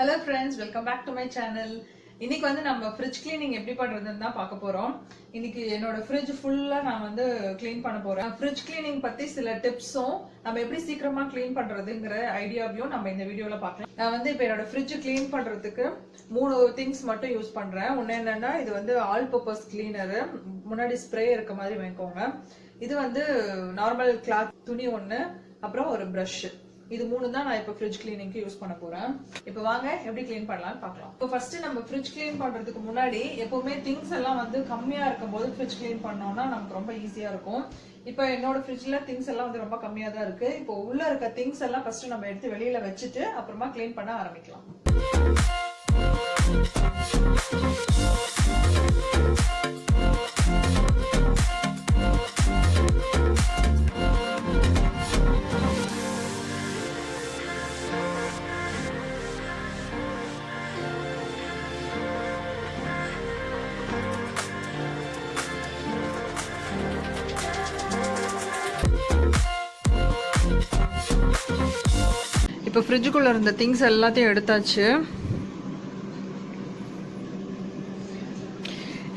Hello friends, welcome back to my channel. இன்னைக்கு வந்து நம்ம fridge cleaning எப்படி பண்றதுன்னு தான் பார்க்க போறோம். இன்னைக்கு என்னோட fridge ஃபுல்லா நான் வந்து க்ளீன் பண்ண போறேன். fridge cleaning பத்தி சில டிப்ஸும் நம்ம எப்படி சீக்கிரமா க்ளீன் பண்றதுங்கற ஐடியாவையும் நம்ம இந்த வீடியோல பார்க்கலாம். நான் வந்து இப்போ என்னோட fridge க்ளீன் பண்றதுக்கு மூணு திங்ஸ் மட்டும் யூஸ் பண்றேன். ஒன்னு என்னன்னா இது வந்து ஆல் பர்பஸ் கிளீனர், முன்னாடி ஸ்ப்ரே இருக்க மாதிரி வைக்கோங்க. இது வந்து நார்மல் கிளாத் துணி ஒன்னு, அப்புறம் ஒரு பிரஷ். இது மூணு தான் நான் இப்போ ஃப்ரிட்ஜ் கிளீனிங்க்கு யூஸ் பண்ண போறேன். இப்போ வாங்க எப்படி கிளீன் பண்ணலாம்னு பார்க்கலாம். இப்போ ஃபர்ஸ்ட் நம்ம ஃப்ரிட்ஜ் கிளீன் பண்றதுக்கு முன்னாடி எப்பவுமே திங்ஸ் எல்லாம் வந்து கம்மியா இருக்கும்போது ஃப்ரிட்ஜ் கிளீன் பண்ணோம்னா நமக்கு ரொம்ப ஈஸியா இருக்கும். இப்போ என்னோட ஃப்ரிட்ஜ்ல திங்ஸ் எல்லாம் வந்து ரொம்ப கம்மியா தான் இருக்கு. இப்போ உள்ள இருக்க திங்ஸ் எல்லாம் ஃபர்ஸ்ட் நம்ம எடுத்து வெளியில வச்சுட்டு அப்புறமா கிளீன் பண்ண ஆரம்பிக்கலாம். இப்போ ஃப்ரிட்ஜுக்குள்ள இருந்த திங்ஸ் எல்லாத்தையும் எடுத்தாச்சு.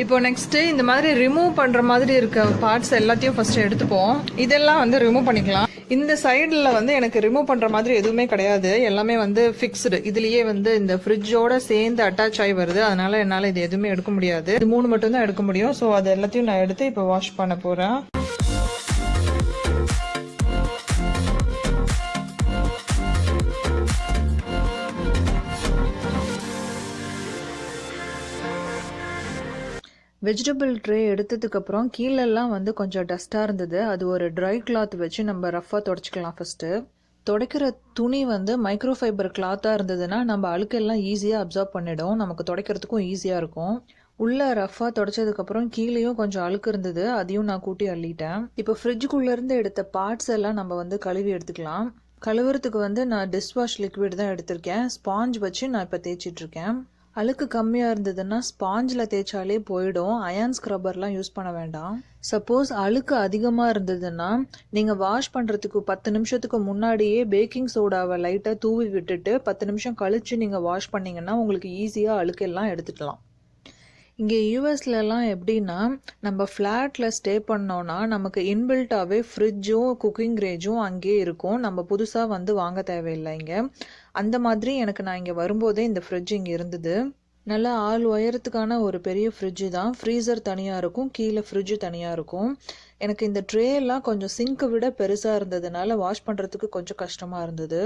இப்போ நெக்ஸ்ட் இந்த மாதிரி ரிமூவ் பண்ற மாதிரி இருக்க பார்ட்ஸ் எல்லாத்தையும் ஃபர்ஸ்ட் எடுத்துப்போம். இதெல்லாம் வந்து ரிமூவ் பண்ணிக்கலாம். இந்த சைடுல வந்து எனக்கு ரிமூவ் பண்ற மாதிரி எதுவுமே கிடையாது, எல்லாமே வந்து ஃபிக்ஸ்டு. இதுலயே வந்து இந்த ஃப்ரிட்ஜோட சேர்ந்து அட்டாச் ஆகி வருது, அதனால என்னால இது எதுவுமே எடுக்க முடியாது. இது மூணு மட்டும் தான் எடுக்க முடியும். ஸோ அது எல்லாத்தையும் நான் எடுத்து இப்போ வாஷ் பண்ண போறேன். வெஜிடபிள் ட்ரே எடுத்ததுக்கப்புறம் கீழெல்லாம் வந்து கொஞ்சம் டஸ்ட்டாக இருந்தது. அது ஒரு ட்ரை கிளாத் வச்சு நம்ம ரஃபாக துடைச்சிக்கலாம். ஃபஸ்ட்டு துடைக்கிற துணி வந்து மைக்ரோ ஃபைபர் கிளாத்தாக இருந்ததுன்னா நம்ம அழுக்கெல்லாம் ஈஸியாக அப்சார்ப் பண்ணிடும், நமக்கு துடைக்கிறதுக்கும் ஈஸியாக இருக்கும். உள்ளே ரஃபாக துடைச்சதுக்கப்புறம் கீழேயும் கொஞ்சம் அழுக்கு இருந்தது, அதையும் நான் கூட்டி அள்ளிட்டேன். இப்போ ஃப்ரிட்ஜுக்குள்ளேருந்து எடுத்த பார்ட்ஸ் எல்லாம் நம்ம வந்து கழுவி எடுத்துக்கலாம். கழுவுறதுக்கு வந்து நான் டிஷ்வாஷ் லிக்விட் தான் எடுத்திருக்கேன். ஸ்பாஞ்ச் வச்சு நான் இப்போ தேய்ச்சிட்ருக்கேன். அழுக்கு கம்மியாக இருந்ததுன்னா ஸ்பாஞ்சில் தேய்ச்சாலே போயிடும், அயன் ஸ்க்ரப்பர்லாம் யூஸ் பண்ண வேண்டாம். சப்போஸ் அழுக்கு அதிகமாக இருந்ததுன்னா நீங்கள் வாஷ் பண்ணுறதுக்கு 10 நிமிஷத்துக்கு முன்னாடியே பேக்கிங் சோடாவை லைட்டாக தூவி விட்டுட்டு 10 நிமிஷம் கழித்து நீங்கள் வாஷ் பண்ணிங்கன்னா உங்களுக்கு ஈஸியாக அழுக்கெல்லாம் எடுத்துக்கலாம். இங்கே யூஎஸ்லலாம் எப்படின்னா நம்ம ஃப்ளாட்டில் ஸ்டே பண்ணோன்னா நமக்கு இன்பில்ட்டாகவே ஃப்ரிட்ஜும் குக்கிங் ரேஞ்சும் அங்கேயே இருக்கும், நம்ம புதுசாக வந்து வாங்க தேவையில்லை. இங்கே அந்த மாதிரி நான் இங்கே வரும்போதே இந்த ஃப்ரிட்ஜ் இங்கே இருந்தது. நல்லா 6 உயரத்துக்கான ஒரு பெரிய ஃப்ரிட்ஜு தான். ஃப்ரீசர் தனியாக இருக்கும், கீழே ஃப்ரிட்ஜு தனியாக இருக்கும். எனக்கு இந்த ட்ரேலாம் கொஞ்சம் சிங்கை விட பெருசாக இருந்ததுனால வாஷ் பண்ணுறதுக்கு கொஞ்சம் கஷ்டமாக இருந்தது.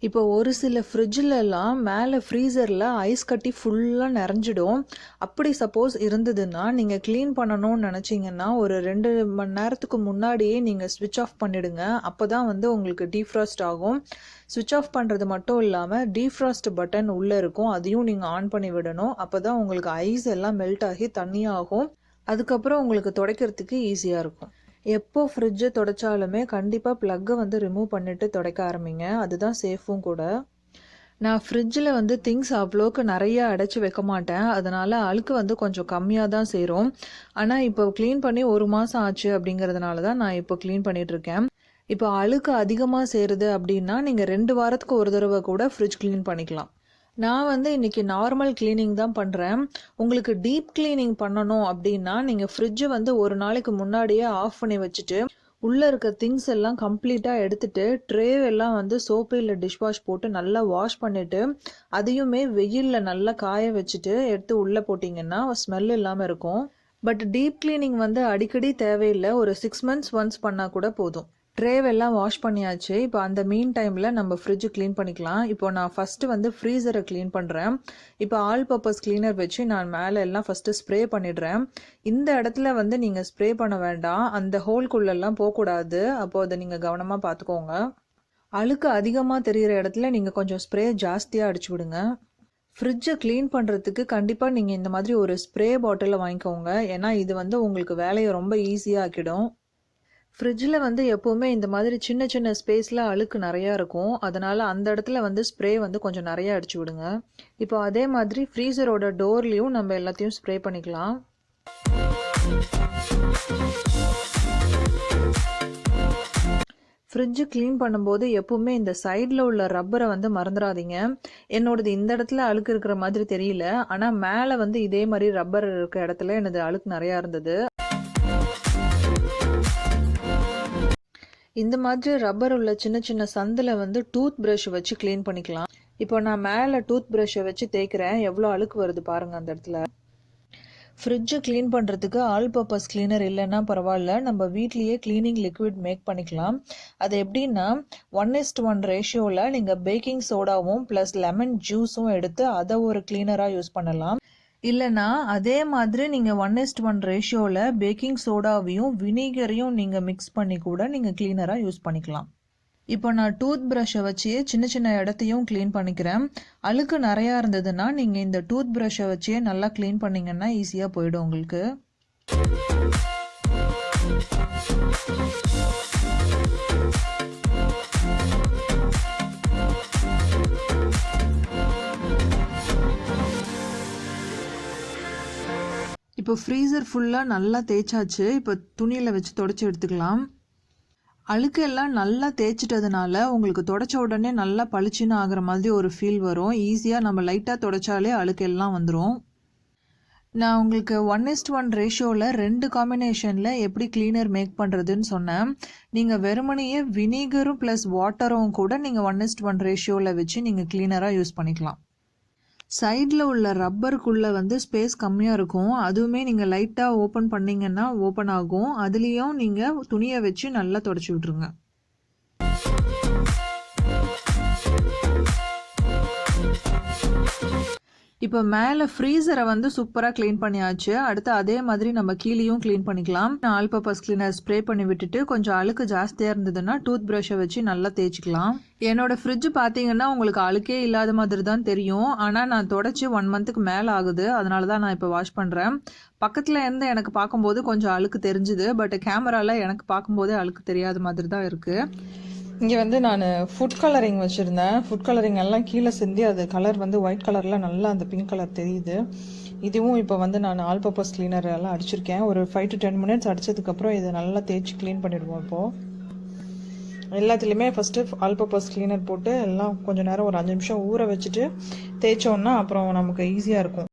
இப்போ ஒரு சில ஃப்ரிட்ஜிலலாம் மேலே ஃப்ரீசரில் ஐஸ் கட்டி ஃபுல்லாக நிறைஞ்சிடும். அப்படி சப்போஸ் இருந்ததுன்னா நீங்கள் க்ளீன் பண்ணணும்னு நினச்சிங்கன்னா ஒரு 2 மணி நேரத்துக்கு முன்னாடியே நீங்கள் ஸ்விட்ச் ஆஃப் பண்ணிவிடுங்க. அப்போ தான் வந்து உங்களுக்கு டீஃப்ராஸ்ட் ஆகும். ஸ்விட்ச் ஆஃப் பண்ணுறது மட்டும் இல்லாமல் டீஃப்ராஸ்ட் பட்டன் உள்ளே இருக்கும், அதையும் நீங்கள் ஆன் பண்ணி விடணும். அப்போ தான் உங்களுக்கு ஐஸ் எல்லாம் மெல்ட் ஆகி தண்ணியாகும். அதுக்கப்புறம் உங்களுக்கு துடைக்கிறதுக்கு ஈஸியாக இருக்கும். எப்போ ஃப்ரிட்ஜை துடைச்சாலுமே கண்டிப்பாக ப்ளக்கை வந்து ரிமூவ் பண்ணிவிட்டு துடைக்க ஆரம்பிங்க, அதுதான் சேஃபும் கூட. நான் ஃப்ரிட்ஜில் வந்து திங்ஸ் அவ்வளோக்கு நிறையா அடைச்சி வைக்க மாட்டேன், அதனால் அழுக்கு வந்து கொஞ்சம் கம்மியாக தான் சேரும். ஆனால் இப்போ க்ளீன் பண்ணி 1 மாதம் ஆச்சு அப்படிங்கிறதுனால தான் நான் இப்போ க்ளீன் பண்ணிகிட்ருக்கேன். இப்போ அழுக்கு அதிகமாக சேருது அப்படின்னா நீங்கள் 2 வாரத்துக்கு ஒரு தடவை கூட ஃப்ரிட்ஜ் க்ளீன் பண்ணிக்கலாம். நான் வந்து இன்றைக்கி நார்மல் கிளீனிங் தான் பண்ணுறேன். உங்களுக்கு டீப் கிளீனிங் பண்ணணும் அப்படின்னா நீங்கள் ஃப்ரிட்ஜை வந்து ஒரு நாளைக்கு முன்னாடியே ஆஃப் பண்ணி வச்சுட்டு உள்ளே இருக்க திங்ஸ் எல்லாம் கம்ப்ளீட்டாக எடுத்துகிட்டு ட்ரே எல்லாம் வந்து சோப்பு இல்லை டிஷ்வாஷ் போட்டு நல்லா வாஷ் பண்ணிவிட்டு அதையுமே வெயிலில் நல்லா காய வச்சுட்டு எடுத்து உள்ளே போட்டிங்கன்னா ஸ்மெல் இல்லாமல் இருக்கும். பட் டீப் கிளீனிங் வந்து அடிக்கடி தேவையில்லை, ஒரு 6 months ஒன்ஸ் பண்ணால் கூட போதும். ட்ரேவெல்லாம் வாஷ் பண்ணியாச்சு. இப்போ அந்த மீன் டைமில் நம்ம ஃப்ரிட்ஜு க்ளீன் பண்ணிக்கலாம். இப்போ நான் ஃபஸ்ட்டு வந்து ஃப்ரீசரை க்ளீன் பண்ணுறேன். இப்போ ஆல் பர்பஸ் கிளீனர் வச்சு நான் மேலே எல்லாம் ஃபஸ்ட்டு ஸ்ப்ரே பண்ணிடுறேன். இந்த இடத்துல வந்து நீங்கள் ஸ்ப்ரே பண்ண வேண்டாம், அந்த ஹோல்குள்ளெல்லாம் போகக்கூடாது, அப்போது அதை நீங்கள் கவனமாக பார்த்துக்கோங்க. அழுக்கு அதிகமாக தெரிகிற இடத்துல நீங்கள் கொஞ்சம் ஸ்ப்ரே ஜாஸ்தியாக அடிச்சு விடுங்க. ஃப்ரிட்ஜை க்ளீன் பண்ணுறதுக்கு கண்டிப்பாக நீங்கள் இந்த மாதிரி ஒரு ஸ்ப்ரே பாட்டிலில் வாங்கிக்கோங்க, ஏன்னா இது வந்து உங்களுக்கு வேலையை ரொம்ப ஈஸியாக ஆக்கிடும். ஃப்ரிட்ஜில் வந்து எப்போவுமே இந்த மாதிரி சின்ன சின்ன ஸ்பேஸில் அழுக்கு நிறையா இருக்கும், அதனால் அந்த இடத்துல வந்து ஸ்ப்ரே வந்து கொஞ்சம் நிறையா அடிச்சு விடுங்க. இப்போ அதே மாதிரி ஃப்ரீசரோட டோர்லேயும் நம்ம எல்லாத்தையும் ஸ்ப்ரே பண்ணிக்கலாம். ஃப்ரிட்ஜு க்ளீன் பண்ணும்போது எப்பவுமே இந்த சைடில் உள்ள ரப்பரை வந்து மறந்துடாதீங்க. என்னோடது இந்த இடத்துல அழுக்கு இருக்கிற மாதிரி தெரியல, ஆனால் மேலே வந்து இதே மாதிரி ரப்பர் இருக்க இடத்துல எனது அழுக்கு நிறையா இருந்தது. இந்த மாதிரி ரப்பர் உள்ள சின்ன சின்ன சந்தில் வந்து டூத் ப்ரஷ் வச்சு க்ளீன் பண்ணிக்கலாம். இப்போ நான் மேலே டூத் ப்ரஷ்ஷை வச்சு தேய்க்கிறேன், எவ்வளோ அழுக்கு வருது பாருங்கள் அந்த இடத்துல. ஃப்ரிட்ஜை க்ளீன் பண்ணுறதுக்கு ஆல் பர்பஸ் கிளீனர் இல்லைன்னா பரவாயில்ல, நம்ம வீட்லேயே க்ளீனிங் லிக்விட் மேக் பண்ணிக்கலாம். அது எப்படின்னா 1:1 ரேஷியோவில் நீங்கள் பேக்கிங் சோடாவும் ப்ளஸ் லெமன் ஜூஸும் எடுத்து அதை ஒரு கிளீனராக யூஸ் பண்ணலாம். இல்லைனா அதே மாதிரி நீங்கள் 1:1 ரேஷியோவில் பேக்கிங் சோடாவையும் வினிகரையும் நீங்கள் மிக்ஸ் பண்ணி கூட நீங்கள் கிளீனராக யூஸ் பண்ணிக்கலாம். இப்போ நான் டூத் ப்ரஷ்ஷை வச்சு சின்ன சின்ன இடத்தையும் க்ளீன் பண்ணிக்கிறேன். அழுக்கு நிறையா இருந்ததுன்னா நீங்கள் இந்த டூத் ப்ரஷ்ஷை வச்சே நல்லா க்ளீன் பண்ணிங்கன்னா ஈஸியாக போயிடும் உங்களுக்கு. இப்போ ஃப்ரீசர் ஃபுல்லாக நல்லா தேய்ச்சாச்சு. இப்போ துணியில் வச்சு தொடச்சி எடுத்துக்கலாம். அழுக்கெல்லாம் நல்லா தேய்ச்சிட்டதுனால உங்களுக்கு தொடச்ச உடனே நல்லா பளிச்சுன்னு ஆகிற மாதிரி ஒரு ஃபீல் வரும். ஈஸியாக நம்ம லைட்டாக தொடச்சாலே அழுக்கெல்லாம் வந்துடும். நான் உங்களுக்கு 1:1 ரேஷியோவில் 2 காம்பினேஷனில் எப்படி கிளீனர் மேக் பண்ணுறதுன்னு சொன்னேன். நீங்கள் வெறுமனையே வினிகரும் ப்ளஸ் வாட்டரும் கூட நீங்கள் 1:1 ரேஷியோவில் வச்சு நீங்கள் கிளீனராக யூஸ் பண்ணிக்கலாம். சைடில் உள்ள ரப்பருக்குள்ளே வந்து ஸ்பேஸ் கம்மியாக இருக்கும், அதுவுமே நீங்கள் லைட்டாக ஓப்பன் பண்ணிங்கன்னா ஓப்பன் ஆகும். அதுலேயும் நீங்கள் துணியை வச்சு நல்லா தொடச்சி விட்ருங்க. இப்போ மேலே ஃப்ரீசரை வந்து சூப்பராக க்ளீன் பண்ணியாச்சு. அடுத்து அதே மாதிரி நம்ம கீழேயும் க்ளீன் பண்ணிக்கலாம். நான் ஆல் பர்பஸ் கிளீனர் ஸ்ப்ரே பண்ணி விட்டுட்டு கொஞ்சம் அழுக்கு ஜாஸ்தியாக இருந்ததுன்னா டூத் ப்ரஷ்ஷை வச்சு நல்லா தேய்ச்சிக்கலாம். என்னோடய ஃப்ரிட்ஜ் பார்த்தீங்கன்னா உங்களுக்கு அழுக்கே இல்லாத மாதிரி தான் தெரியும், ஆனால் நான் தொடச்சி 1 மந்த்துக்கு மேலே ஆகுது. அதனால தான் நான் இப்போ வாஷ் பண்ணுறேன். பக்கத்தில் இருந்து எனக்கு பார்க்கும்போது கொஞ்சம் அழுக்கு தெரிஞ்சுது, பட் கேமராவில் எனக்கு பார்க்கும்போதே அழுக்கு தெரியாத மாதிரி தான் இருக்குது. இங்கே வந்து நான் ஃபுட் கலரிங் வச்சுருந்தேன். ஃபுட் கலரிங் எல்லாம் கீழே சிந்தி அது கலர் வந்து ஒயிட் கலரில் நல்லா அந்த பிங்க் கலர் தெரியுது. இதுவும் இப்போ வந்து நான் ஆல் பர்பஸ் கிளீனர் எல்லாம் அடிச்சிருக்கேன். ஒரு 5 to 10 மினிட்ஸ் அடித்ததுக்கப்புறம் இதை நல்லா தேய்ச்சி க்ளீன் பண்ணிடுவோம். இப்போது எல்லாத்துலேயுமே ஃபஸ்ட்டு ஆல் பர்பஸ் கிளீனர் போட்டு எல்லாம் கொஞ்சம் நேரம் ஒரு 5 நிமிஷம் ஊற வச்சுட்டு தேய்ச்சோன்னா அப்புறம் நமக்கு ஈஸியாக இருக்கும்.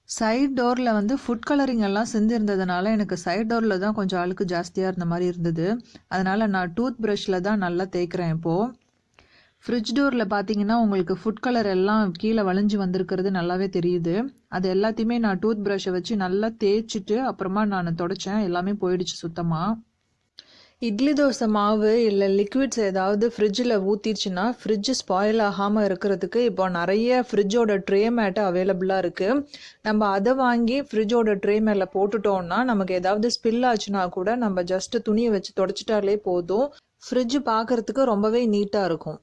சைட் டோரில் வந்து ஃபுட் கலரிங் எல்லாம் செஞ்சுருந்ததுனால எனக்கு சைட் டோரில் தான் கொஞ்சம் அழுக்கு ஜாஸ்தியாக இருந்த மாதிரி இருந்தது. அதனால் நான் டூத் ப்ரஷ்ஷில் தான் நல்லா தேய்க்கிறேன். இப்போது ஃப்ரிட்ஜ் டோரில் பார்த்தீங்கன்னா உங்களுக்கு ஃபுட் கலர் எல்லாம் கீழே வளைஞ்சு வந்திருக்கிறது நல்லாவே தெரியுது. அது எல்லாத்தையுமே நான் டூத் ப்ரஷ்ஷை வச்சு நல்லா தேய்ச்சிட்டு அப்புறமா நான் தொடச்சேன். எல்லாமே போயிடுச்சு சுத்தமாக. இட்லி தோசை மாவு இல்லை லிக்விட்ஸ் ஏதாவது ஃப்ரிட்ஜில் ஊற்றிடுச்சுன்னா ஃப்ரிட்ஜு ஸ்பாயில் ஆகாமல் இருக்கிறதுக்கு இப்போ நிறைய ஃப்ரிட்ஜோட ட்ரே மேட்டு அவைலபிளாக இருக்குது. நம்ம அதை வாங்கி ஃப்ரிட்ஜோட ட்ரே மேலே போட்டுட்டோம்னா நமக்கு ஏதாவது ஸ்பில் ஆச்சுன்னா கூட நம்ம ஜஸ்ட்டு துணியை வச்சு தொடச்சிட்டாலே போதும். ஃப்ரிட்ஜு பார்க்குறதுக்கு ரொம்பவே நீட்டாக இருக்கும்.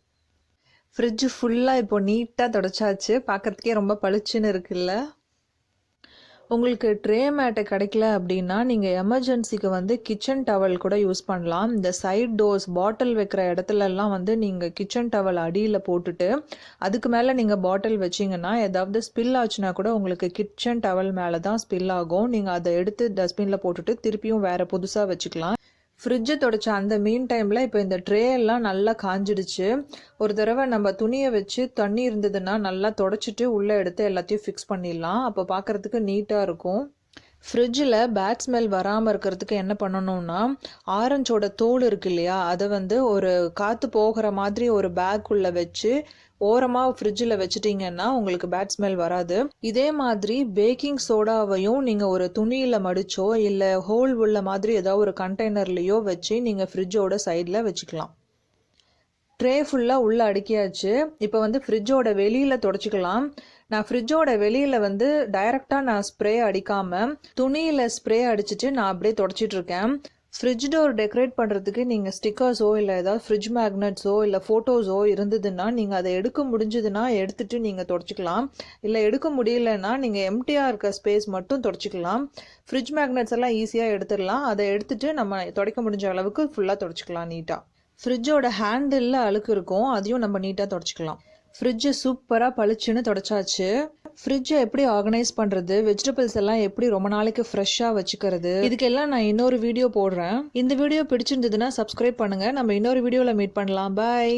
ஃப்ரிட்ஜு ஃபுல்லாக இப்போ நீட்டாக தொடச்சாச்சு. பார்க்குறதுக்கே ரொம்ப பளிச்சுன்னு இருக்குல்ல. உங்களுக்கு ட்ரே மேட்டை கிடைக்கல அப்படின்னா நீங்கள் எமர்ஜென்சிக்கு வந்து கிச்சன் டவல் கூட யூஸ் பண்ணலாம். இந்த சைட் டோர்ஸ் பாட்டில் வைக்கிற இடத்துலலாம் வந்து நீங்கள் கிச்சன் டவல் அடியில் போட்டுட்டு அதுக்கு மேலே நீங்கள் பாட்டில் வச்சிங்கன்னா ஏதாவது ஸ்பில் ஆச்சுன்னா கூட உங்களுக்கு கிச்சன் டவல் மேலே தான் ஸ்பில் ஆகும். நீங்கள் அதை எடுத்து டஸ்ட்பினில் போட்டுட்டு திருப்பியும் வேறு புதுசாக வச்சுக்கலாம். ஃப்ரிட்ஜை தொடச்ச அந்த மீன் டைமில் இப்போ இந்த ட்ரே எல்லாம் நல்லா காஞ்சிடுச்சு. ஒரு தடவை நம்ம துணியை வச்சு தண்ணி இருந்ததுன்னா நல்லா தொடச்சிட்டு உள்ளே எடுத்து எல்லாத்தையும் ஃபிக்ஸ் பண்ணிடலாம். அப்போ பார்க்குறதுக்கு நீட்டாக இருக்கும். ஃப்ரிட்ஜில் பேட் ஸ்மெல் வராமல் இருக்கிறதுக்கு என்ன பண்ணணும்னா ஆரஞ்சோட தோல் இருக்கு இல்லையா, அதை வந்து ஒரு காற்று போகிற மாதிரி ஒரு பேக்குள்ளே வச்சு ஓரமாக ஃப்ரிட்ஜில் வச்சுட்டிங்கன்னா உங்களுக்கு பேட் ஸ்மெல் வராது. இதே மாதிரி பேக்கிங் சோடாவையும் நீங்கள் ஒரு துணியில் மடிச்சோ இல்லை ஹோல் உள்ள மாதிரி ஏதாவது ஒரு கண்டெய்னர்லேயோ வச்சு நீங்கள் ஃப்ரிட்ஜோட சைடில் வச்சுக்கலாம். ட்ரே ஃபுல்லாக உள்ளே அடுக்கியாச்சு. இப்போ வந்து ஃப்ரிட்ஜோட வெளியில் தொடச்சிக்கலாம். நான் ஃப்ரிட்ஜோட வெளியில் வந்து டைரெக்டாக நான் ஸ்ப்ரே அடிக்காமல் துணியில் ஸ்ப்ரே அடிச்சுட்டு நான் அப்படியே தொடச்சிட்ருக்கேன். ஃப்ரிட்ஜ் டோர் டெக்கரேட் பண்ணுறதுக்கு நீங்கள் ஸ்டிக்கர்ஸோ இல்லை ஏதாவது ஃப்ரிட்ஜ் மேக்னெட்ஸோ இல்லை ஃபோட்டோஸோ இருந்ததுன்னா நீங்கள் அதை எடுக்க முடிஞ்சதுன்னா எடுத்துகிட்டு நீங்கள் தொடச்சிக்கலாம். இல்லை எடுக்க முடியலன்னா நீங்கள் எம்டியாக இருக்க ஸ்பேஸ் மட்டும் தொடச்சிக்கலாம். ஃப்ரிட்ஜ் மேக்னெட்ஸ் எல்லாம் ஈஸியாக எடுத்துடலாம். அதை எடுத்துகிட்டு நம்ம துடைக்க முடிஞ்ச அளவுக்கு ஃபுல்லாக தொடச்சிக்கலாம் நீட்டாக. ஃப்ரிட்ஜோட ஹேண்டிலில் அழுக்கு இருக்கும், அதையும் நம்ம நீட்டாக தொடச்சிக்கலாம். ஃப்ரிட்ஜை சூப்பராக பளிச்சுன்னு தொடச்சாச்சு. ஃப்ரிட்ஜை எப்படி ஆர்கனைஸ் பண்ணுறது, வெஜிடபிள்ஸ் எல்லாம் எப்படி ரொம்ப நாளைக்கு ஃப்ரெஷ்ஷாக வச்சுக்கிறது, இதுக்கெல்லாம் நான் இன்னொரு வீடியோ போடுறேன். இந்த வீடியோ பிடிச்சிருந்ததுன்னா சப்ஸ்கிரைப் பண்ணுங்கள். நம்ம இன்னொரு வீடியோவில் மீட் பண்ணலாம். பாய்.